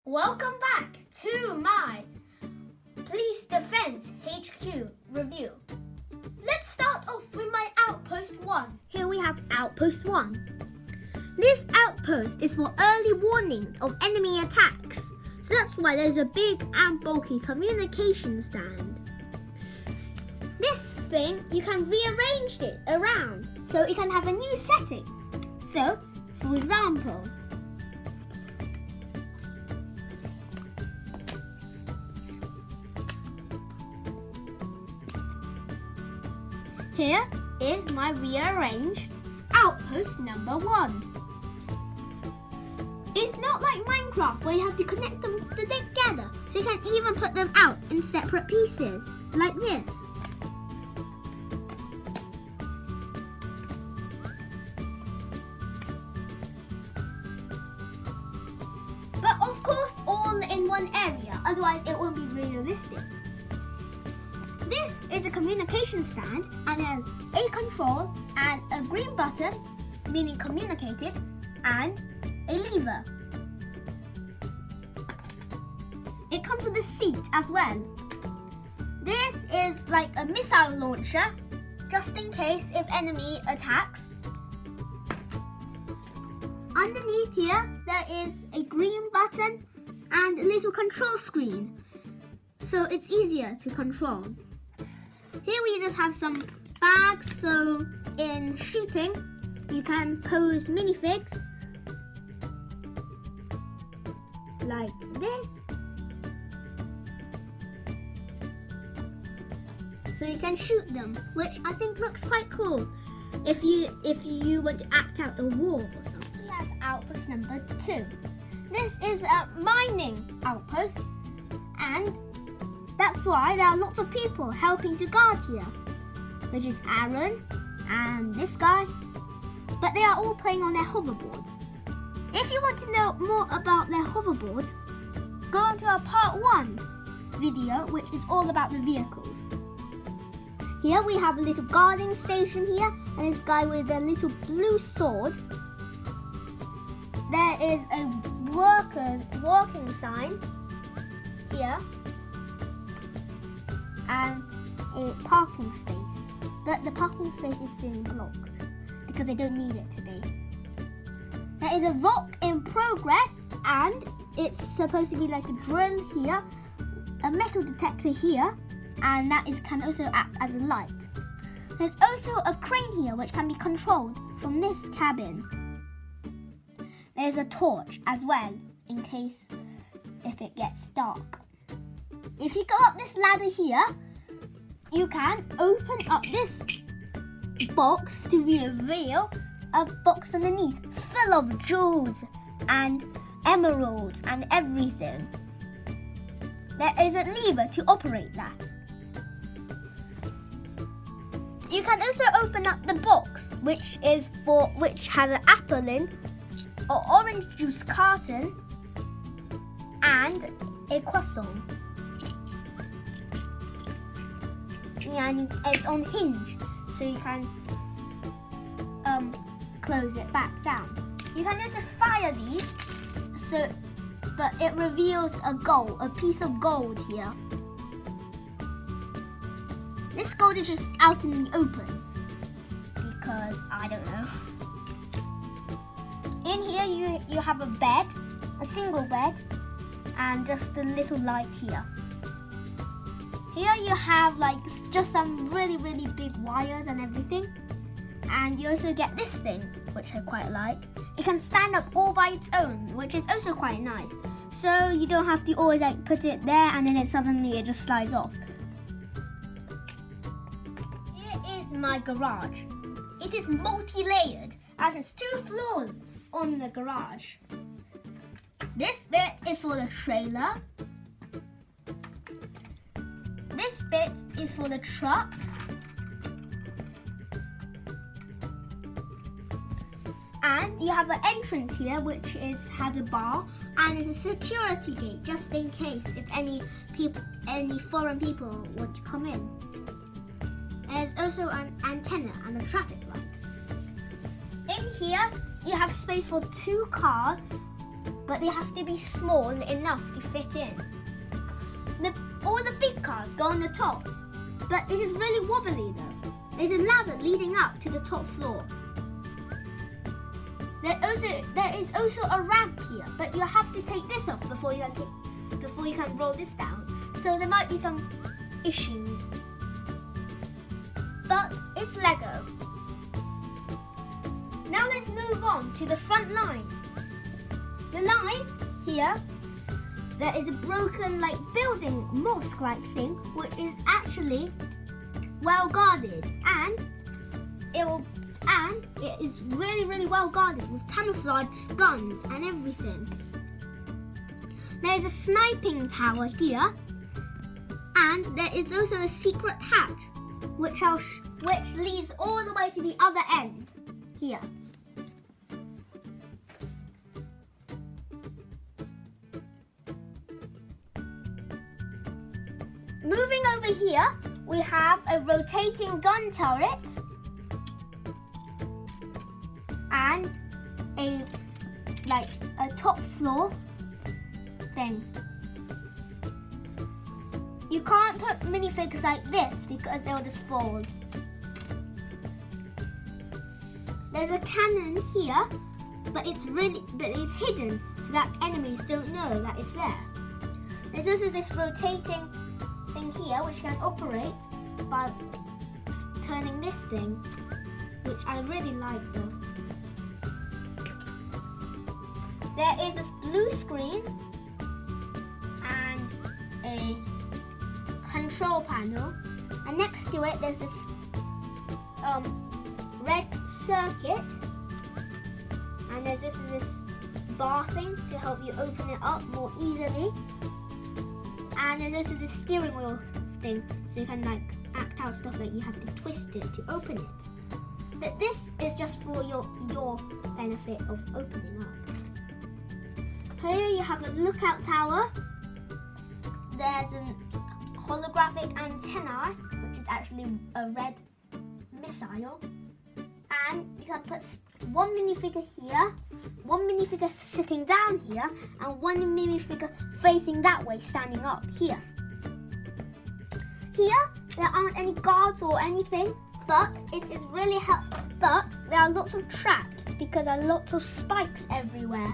Welcome back to my Police Defense HQ review. Let's start off with my Outpost 1. Here we have Outpost 1. This outpost is for early warnings of enemy attacks. So that's why there's a big and bulky communication stand. This thing, you can rearrange it around so it can have a new setting. So, for example, here is my rearranged outpost number 1. It's not like Minecraft where you have to connect them together, so you can even put them out in separate pieces, like this. But of course all in one area, otherwise it won't be realistic. This is a communication stand and has a control and a green button, meaning communicated, and a lever. It comes with a seat as well. This is like a missile launcher, just in case if enemy attacks. Underneath here, there is a green button and a little control screen, so it's easier to control. Here we just have some bags, so in shooting, you can pose minifigs like this. So you can shoot them, which I think looks quite cool if you were to act out a war or something. We have outpost number 2. This is a mining outpost, and that's why there are lots of people helping to guard here, which is Aaron and this guy, but they are all playing on their hoverboards. If you want to know more about their hoverboards, go on to our part 1 video, which is all about the vehicles. Here we have a little guarding station here, and this guy with a little blue sword. There is a walking sign here, and a parking space, but the parking space is still blocked because they don't need it today. There is a rock in progress, and it's supposed to be like a drill here, a metal detector here, and that can also act as a light. There's also a crane here which can be controlled from this cabin. There's a torch as well in case if it gets dark. If you go up this ladder here, you can open up this box to reveal a box underneath full of jewels and emeralds and everything. There is a lever to operate that. You can also open up the box, which has an apple in, an orange juice carton, and a croissant. And it's on hinge, so you can close it back down. You can also fire these, but it reveals a piece of gold here. This gold is just out in the open because I don't know. In here you have a bed, a single bed, and just a little light here. Here you have just some really big wires and everything. And you also get this thing, which I quite like. It can stand up all by its own, which is also quite nice. So you don't have to always put it there and then suddenly it just slides off. Here is my garage. It is multi-layered and has 2 floors on the garage. This bit is for the trailer. This bit is for the truck. And you have an entrance here which has a bar and is a security gate just in case if any foreign people want to come in. There's also an antenna and a traffic light. In here you have space for 2 cars but they have to be small enough to fit in. All the big cars go on the top, but it is really wobbly though. There's a ladder leading up to the top floor. There is also a ramp here, but you have to take this off before you can roll this down. So there might be some issues. But it's Lego. Now let's move on to the front line. The line here, there is a broken building mosque-like thing, which is actually well guarded, and it is really well guarded with camouflage guns and everything. There is a sniping tower here, and there is also a secret hatch, which leads all the way to the other end here. Moving over here, we have a rotating gun turret and a top floor thing. You can't put minifigures like this because they'll just fall. There's a cannon here, but it's hidden so that enemies don't know that it's there. There's also this rotating thing here which can operate by turning this thing, which I really like though. There is this blue screen and a control panel, and next to it there's this red circuit, and there's also this bar thing to help you open it up more easily, and there's also this steering wheel thing so you can act out stuff like you have to twist it to open it. But this is just for your benefit of opening up. Here you have a lookout tower. There's a holographic antenna, which is actually a red missile. And you can put one minifigure here, one minifigure sitting down here, and one minifigure facing that way, standing up here. Here, there aren't any guards or anything, but it is really helpful. But there are lots of traps because there are lots of spikes everywhere.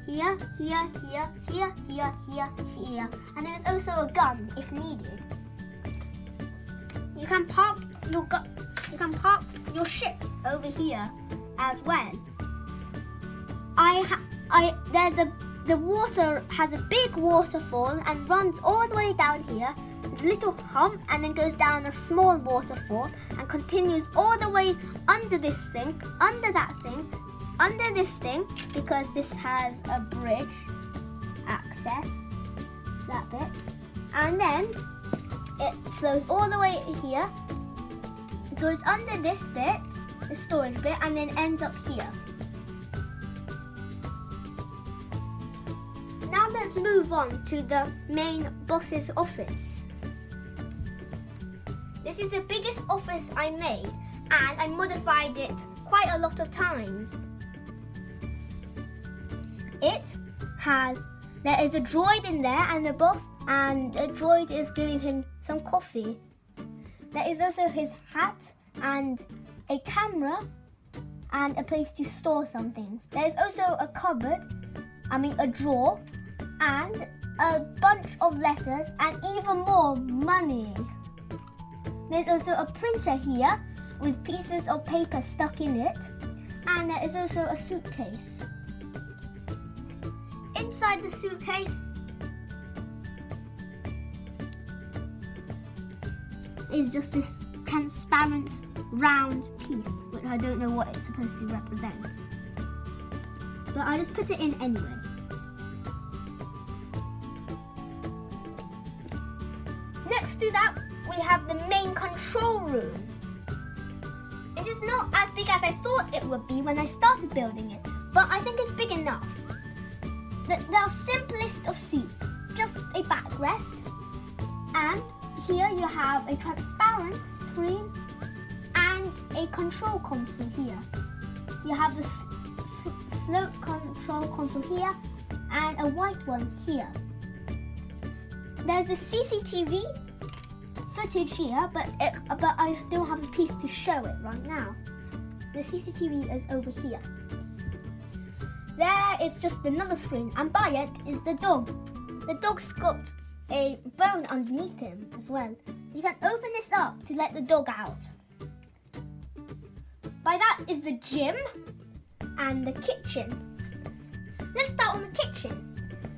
Here, here, here, here, here, here, here. And there's also a gun if needed. You can park your ships over here as well. The water has a big waterfall and runs all the way down here. There's a little hump and then goes down a small waterfall and continues all the way under this thing, under that thing, under this thing, because this has a bridge access, that bit, and then it flows all the way here, goes under this bit, the storage bit, and then ends up here. Now let's move on to the main boss's office. This is the biggest office I made, and I modified it quite a lot of times. There is a droid in there and the boss, and the droid is giving him some coffee. There is also his hat and a camera and a place to store some things. There is also a a drawer, and a bunch of letters and even more money. There's also a printer here with pieces of paper stuck in it, and there is also a suitcase. Inside the suitcase is just this transparent round piece, which I don't know what it's supposed to represent, but I just put it in anyway. Next to that, we have the main control room. It is not as big as I thought it would be when I started building it, but I think it's big enough. The simplest of seats, just a backrest, and here you have a transparent screen and a control console here. You have the slope control console here and a white one here. There's a CCTV footage here, but I don't have a piece to show it right now. The CCTV is over here. There, it's just another screen, and by it is the dog. The dog's got a bone underneath him as well. You can open this up to let the dog out. By that is the gym and the kitchen. Let's start on the kitchen.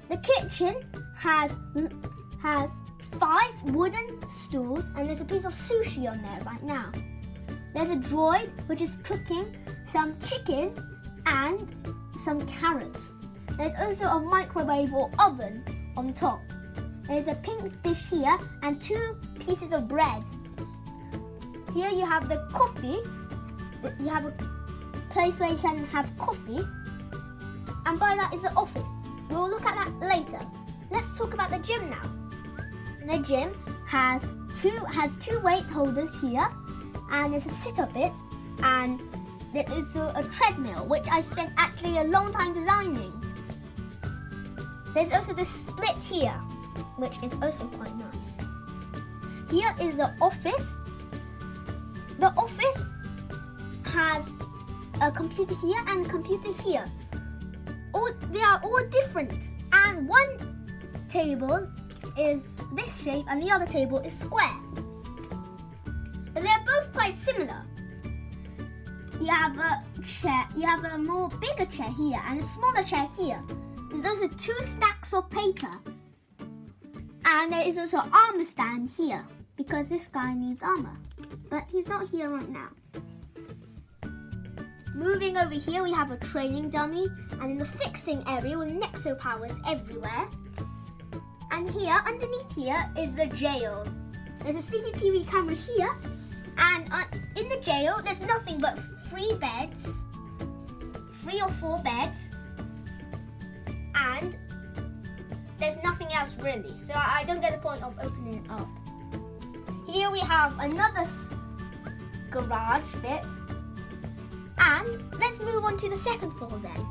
The kitchen has 5 wooden stools, and there's a piece of sushi on there right now. There's a droid which is cooking some chicken and some carrots. There's also a microwave or oven on top. There's a pink dish here and 2 pieces of bread. Here you have the coffee. You have a place where you can have coffee. And by that is the office. We'll look at that later. Let's talk about the gym now. The gym has two weight holders here, and there's a sit-up bit, and there is a treadmill, which I spent actually a long time designing. There's also the split here, which is also quite nice. Here is the office. The office has a computer here and a computer here. They are all different, and one table is this shape and the other table is square. But they're both quite similar. You have a chair, you have a more bigger chair here and a smaller chair here. There's also 2 stacks of paper. And there is also an armor stand here because this guy needs armor. But he's not here right now. Moving over here, we have a training dummy, and in the fixing area with Nexo powers everywhere. And here, underneath here, is the jail. There's a CCTV camera here, and in the jail, there's nothing but 3 beds, 3 or 4 beds, and there's nothing else really. So I don't get the point of opening it up. Here we have another garage bit. And let's move on to the second floor then.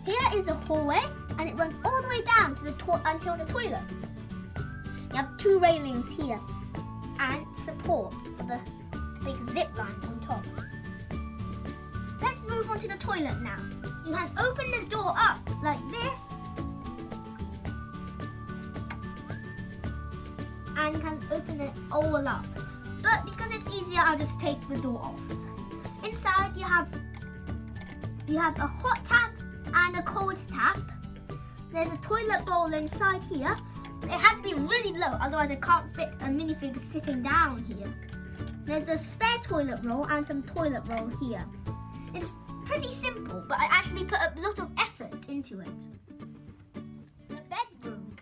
Here is a hallway, and it runs all the way down to until the toilet. You have 2 railings here and support for the big zip line on top. Let's move on to the toilet now. You can open the door up like this, and you can open it all up. But because it's easier, I'll just take the door off. Inside you have a hot tap and a cold tap. There's a toilet bowl inside here. It has to be really low, otherwise I can't fit a minifig sitting down here. There's a spare toilet roll and some toilet roll here. It's pretty simple, but I actually put a lot of effort into it. The bedroom.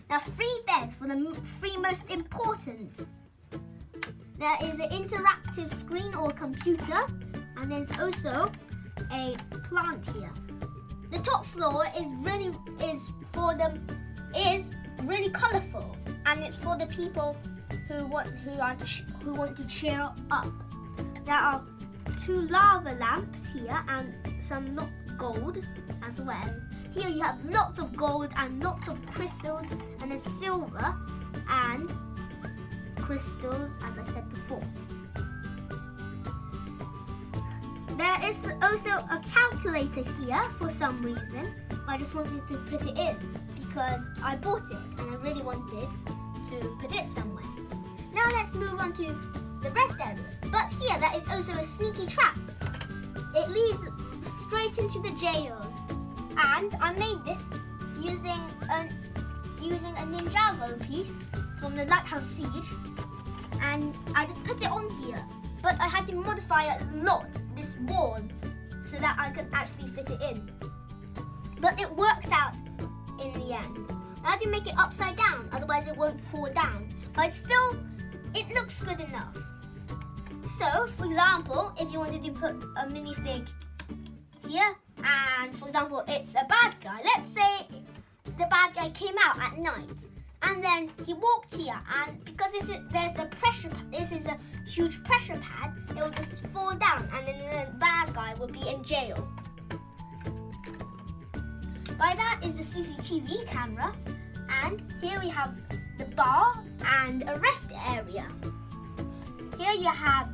Now 3 beds for the 3 most important. There is an interactive screen or computer, and there's also a plant here. The top floor is really colourful, and it's for the people who want to cheer up. There are 2 lava lamps here and some gold as well. Here you have lots of gold and lots of crystals, and there's silver and crystals, as I said before. There is also a calculator here for some reason. I just wanted to put it in because I bought it and I really wanted to put it somewhere. Now let's move on to the rest area. But here there is also a sneaky trap. It leads straight into the jail. And I made this using a Ninjago piece from the Lighthouse Siege, and I just put it on here, but I had to modify a lot this wall so that I could actually fit it in. But it worked out in the end. I had to make it upside down, otherwise it won't fall down. But still, it looks good enough. So, for example, if you wanted to put a minifig here, and for example, it's a bad guy. Let's say the bad guy came out at night, and then he walked here, and because there's a pressure pad, this is a huge pressure pad, it will just fall down, and then the bad guy will be in jail. By that is the CCTV camera, and here we have the bar and a rest area. Here you have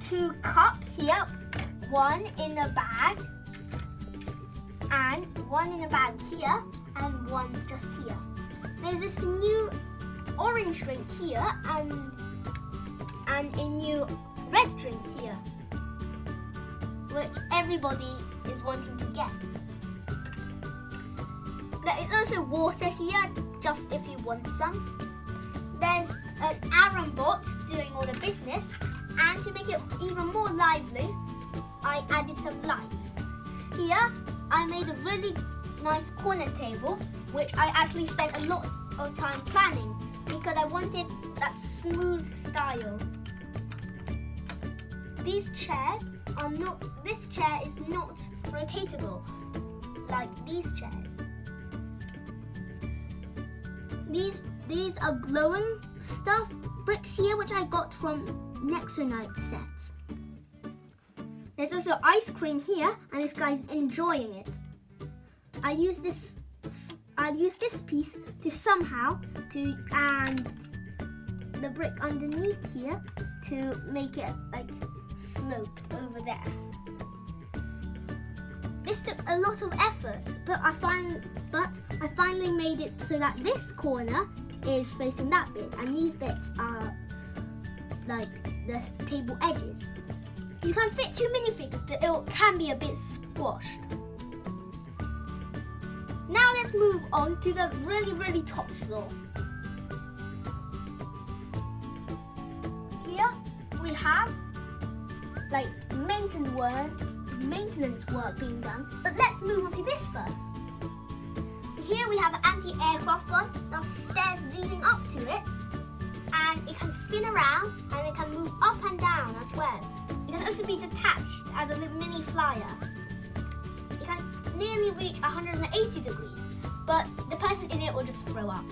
2 cups here, one in a bag and one in a bag here and one just here. There's this new orange drink here and a new red drink here, which everybody is wanting to get. There is also water here, just if you want some. There's an Aaron bot doing all the business, and to make it even more lively, I added some lights. Here, I made a really nice corner table, which I actually spent a lot of time planning because I wanted that smooth style. This chair is not rotatable like these chairs. These are glowing stuff bricks here, which I got from Nexonite sets. There's also ice cream here, and this guy's enjoying it. I use this piece and the brick underneath here to make it like sloped over there. This took a lot of effort, but I finally made it so that this corner is facing that bit, and these bits are like the table edges. You can fit too many figures, but it can be a bit squashed. Now let's move on to the really top floor. Here we have like maintenance work being done, but let's move on to this first. Here we have an anti-aircraft one. Now stairs leading up to it, and it can spin around and it can move up and down as well. It can also be detached as a little mini flyer. It can nearly reach 180 degrees, but the person in it will just throw up.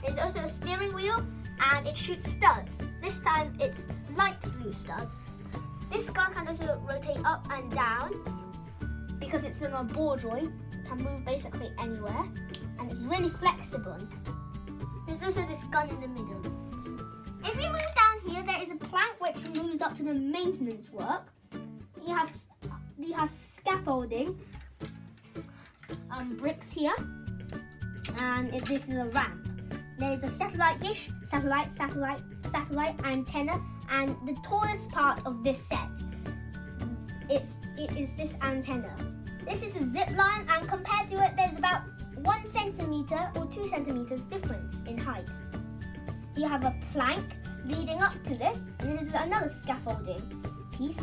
There's also a steering wheel, and it shoots studs. This time it's light blue studs. This gun can also rotate up and down because it's on a ball joint. It can move basically anywhere, and it's really flexible. There's also this gun in the middle. If you move down here, there is a plank which moves up to the maintenance work. You have scaffolding bricks here, and this is a ramp. There's a satellite dish, satellite antenna, and the tallest part of this set it is this antenna. This is a zip line, and compared to it, there's about 1 centimeter or 2 centimeters difference in height. You have a plank leading up to this, and this is another scaffolding piece.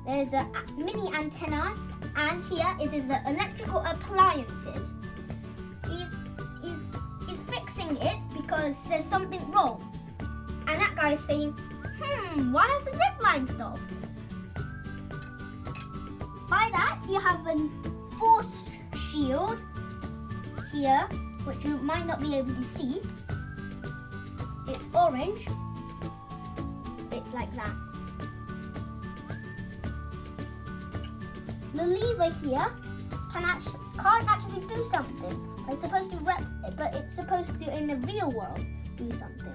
There's a mini antenna, and here it is the electrical appliances. He's fixing it because there's something wrong. And that guy is saying, why has the zip line stopped? By that, you have a force shield here, which you might not be able to see. It's orange. It's like that. The lever here can't actually do something. It's supposed to in the real world do something.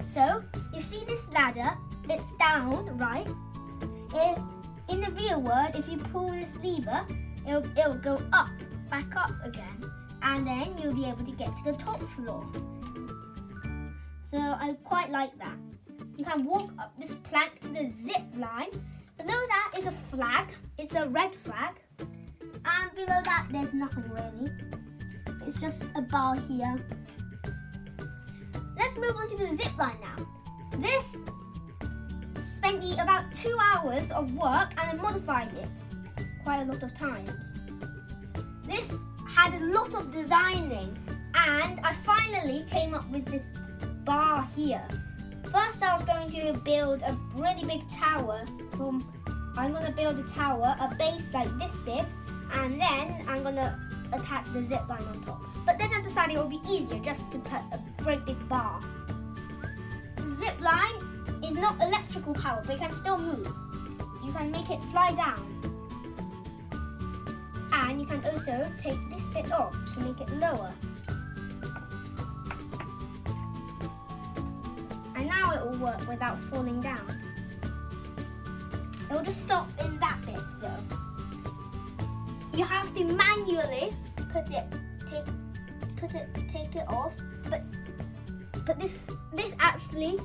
So you see this ladder, it's down, right? In the real world, if you pull this lever, it'll go up, back up again, and then you'll be able to get to the top floor. So I quite like that. You can walk up this plank to the zip line. Below that is a flag. It's a red flag. And below that, there's nothing really. It's just a bar here. Let's move on to the zip line now. This spent me about 2 hours of work, and I modified it quite a lot of times. This had a lot of designing, and I finally came up with this bar here. First, I was going to build a really big tower. I'm going to build a tower, a base like this big, and then I'm going to attach the zip line on top. But then I decided it would be easier just to put a very big bar. The zip line is not electrical power, but it can still move. You can make it slide down. And you can also take this bit off to make it lower. And now it will work without falling down. It will just stop in that bit though. You have to manually take it off, but this actually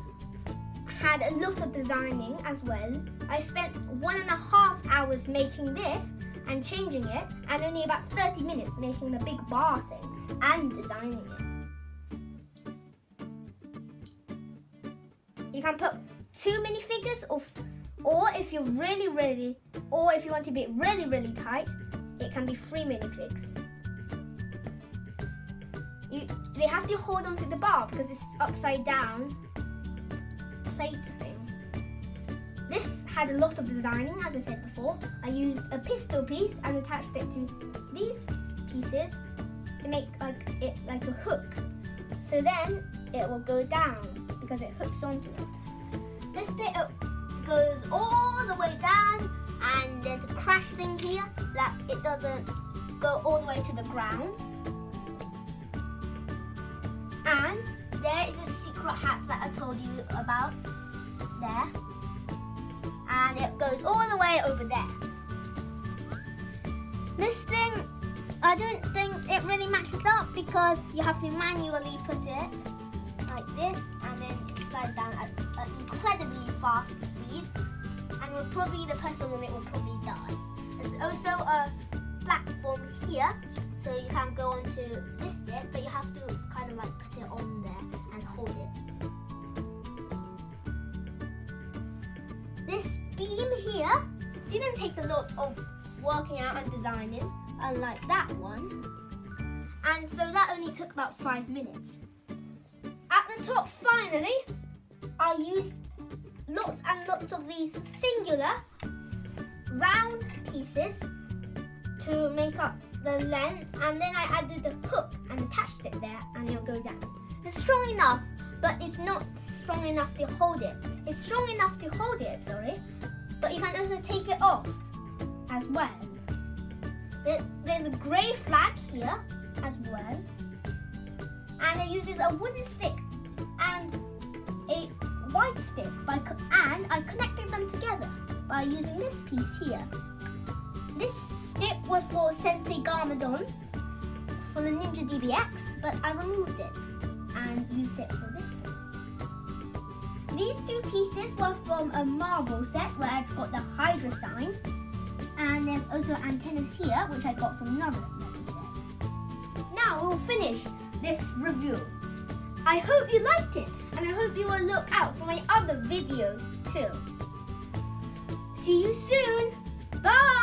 had a lot of designing as well. I spent 1.5 hours making this and changing it, and only about 30 minutes making the big bar thing and designing it. You can put 2 minifigures, or if you want to be really tight, it can be 3 minifigs. They have to hold onto the bar because it's upside down plate thing. This had a lot of designing, as I said before. I used a pistol piece and attached it to these pieces to make it like a hook. So then it will go down because it hooks onto it. This bit goes all the way down, and there's a crash thing here so that it doesn't go all the way to the ground. And there is a secret hack that I told you about there. And it goes all the way over there. This thing, I don't think it really matches up because you have to manually put it like this, and then it slides down at an incredibly fast speed. And the person on it will probably die. There's also a platform here, so you can go onto this bit, but you have to kind of like put it on there and hold it. This beam here didn't take a lot of working out and designing, unlike that one. And so that only took about 5 minutes. At the top, finally, I used lots and lots of these singular round pieces to make up the length, and then I added a hook and attached it there, and it'll go down. It's strong enough, but it's not strong enough to hold it. It's strong enough to hold it, but you can also take it off as well. There's a grey flag here as well, and it uses a wooden stick and a white stick, and I connected them together by using this piece here. This stick was for Sensei Garmadon for the Ninja DBX, but I removed it and used it for this thing. These 2 pieces were from a Marvel set where I got the Hydra sign, and there's also antennas here which I got from another Lego set. Now we'll finish this review. I hope you liked it, and I hope you will look out for my other videos too. See you soon. Bye!